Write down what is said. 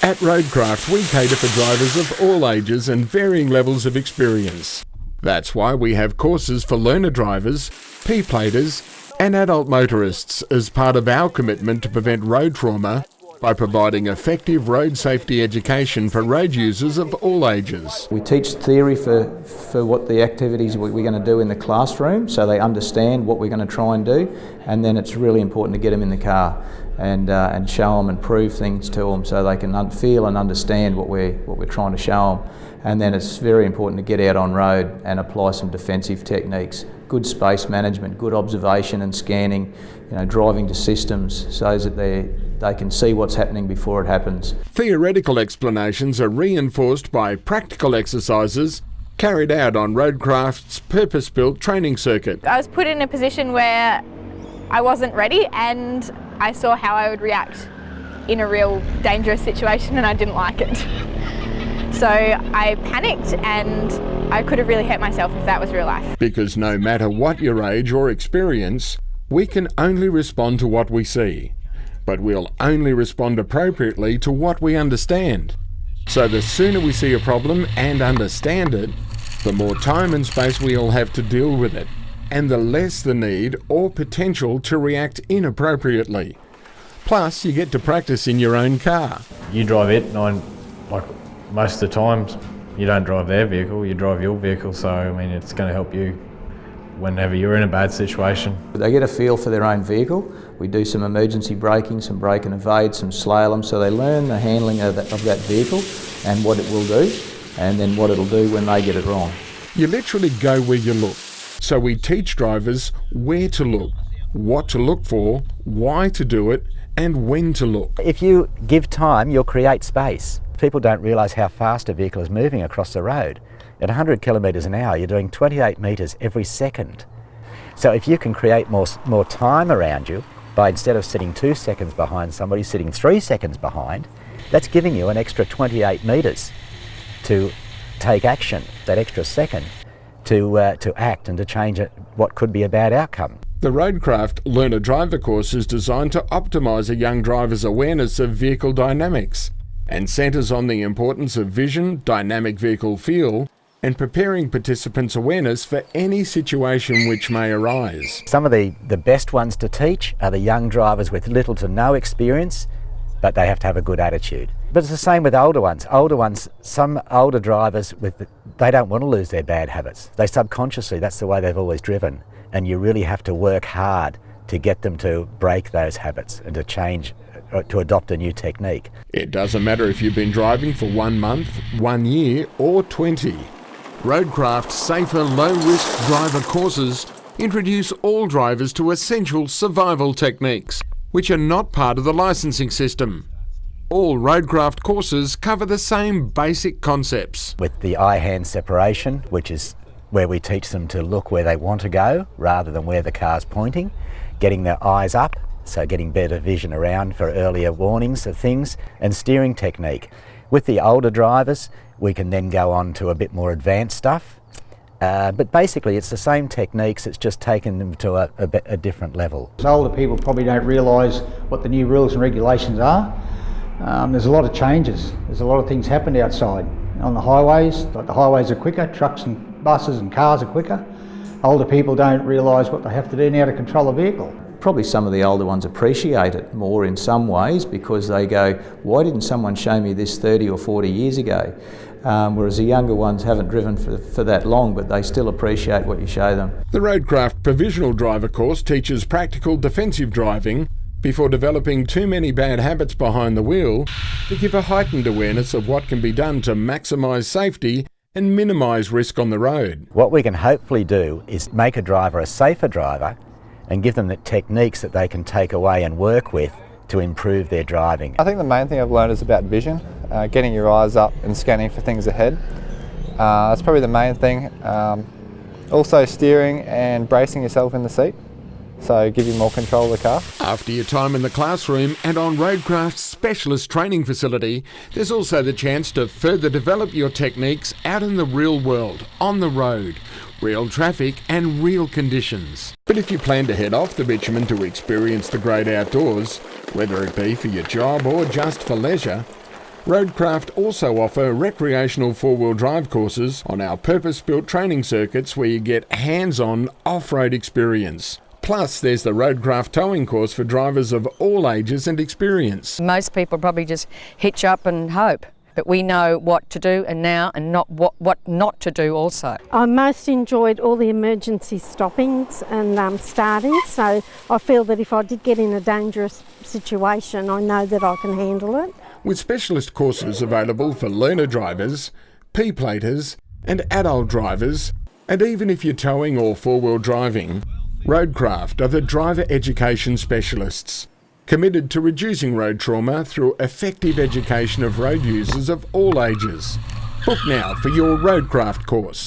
At Roadcraft, we cater for drivers of all ages and varying levels of experience. That's why we have courses for learner drivers, P-platers and adult motorists as part of our commitment to prevent road trauma by providing effective road safety education for road users of all ages. We teach theory for what the activities we're going to do in the classroom, so they understand what we're going to try and do, and then it's really important to get them in the car and show them and prove things to them so they can feel and understand what we're trying to show them. And then it's very important to get out on road and apply some defensive techniques, good space management, good observation and scanning, driving to systems so that they can see what's happening before it happens. Theoretical explanations are reinforced by practical exercises carried out on Roadcraft's purpose-built training circuit. I was put in a position where I wasn't ready and I saw how I would react in a real dangerous situation and I didn't like it. So I panicked and I could have really hurt myself if that was real life. Because no matter what your age or experience, we can only respond to what we see. But we'll only respond appropriately to what we understand. So the sooner we see a problem and understand it, the more time and space we'll have to deal with it, and the less the need or potential to react inappropriately. Plus, you get to practice in your own car. You drive it, and most of the times you don't drive their vehicle, you drive your vehicle, so I mean it's going to help you whenever you're in a bad situation. They get a feel for their own vehicle. We do some emergency braking, some brake and evade, some slalom, so they learn the handling of that vehicle and what it will do, and then what it'll do when they get it wrong. You literally go where you look. So we teach drivers where to look, what to look for, why to do it, and when to look. If you give time, you'll create space. People don't realise how fast a vehicle is moving across the road. At 100 kilometres an hour, you're doing 28 metres every second. So if you can create more time around you by, instead of sitting 2 seconds behind somebody, sitting 3 seconds behind, that's giving you an extra 28 metres to take action, that extra second to act and to change what could be a bad outcome. The Roadcraft Learner Driver course is designed to optimise a young driver's awareness of vehicle dynamics and centres on the importance of vision, dynamic vehicle feel, and preparing participants' awareness for any situation which may arise. Some of the best ones to teach are the young drivers with little to no experience, but they have to have a good attitude. But it's the same with older ones. Some older drivers, they don't want to lose their bad habits. They subconsciously, that's the way they've always driven. And you really have to work hard to get them to break those habits and to change, to adopt a new technique. It doesn't matter if you've been driving for 1 month, 1 year or 20. Roadcraft's safer, low-risk driver courses introduce all drivers to essential survival techniques, which are not part of the licensing system. All Roadcraft courses cover the same basic concepts. With the eye-hand separation, which is where we teach them to look where they want to go rather than where the car's pointing, getting their eyes up, so getting better vision around for earlier warnings of things, and steering technique. With the older drivers, we can then go on to a bit more advanced stuff, but basically it's the same techniques, it's just taken them to a different level. Older people probably don't realise what the new rules and regulations are. There's a lot of changes, there's a lot of things happened outside. On the highways, the highways are quicker, trucks and buses and cars are quicker. Older people don't realise what they have to do now to control a vehicle. Probably some of the older ones appreciate it more in some ways because they go, why didn't someone show me this 30 or 40 years ago? Whereas the younger ones haven't driven for that long, but they still appreciate what you show them. The Roadcraft Provisional Driver course teaches practical defensive driving before developing too many bad habits behind the wheel to give a heightened awareness of what can be done to maximise safety and minimise risk on the road. What we can hopefully do is make a driver a safer driver and give them the techniques that they can take away and work with to improve their driving. I think the main thing I've learned is about vision, getting your eyes up and scanning for things ahead. That's probably the main thing. Also steering and bracing yourself in the seat, so give you more control of the car. After your time in the classroom and on Roadcraft's specialist training facility, there's also the chance to further develop your techniques out in the real world, on the road, real traffic and real conditions. But if you plan to head off the bitumen to experience the great outdoors, whether it be for your job or just for leisure, Roadcraft also offer recreational four-wheel drive courses on our purpose-built training circuits where you get hands-on off-road experience. Plus, there's the Roadcraft towing course for drivers of all ages and experience. Most people probably just hitch up and hope, but we know what to do and now and not what not to do also. I most enjoyed all the emergency stoppings and starting, so I feel that if I did get in a dangerous situation, I know that I can handle it. With specialist courses available for learner drivers, P-platers and adult drivers, and even if you're towing or four-wheel driving, Roadcraft are the driver education specialists, committed to reducing road trauma through effective education of road users of all ages. Book now for your Roadcraft course.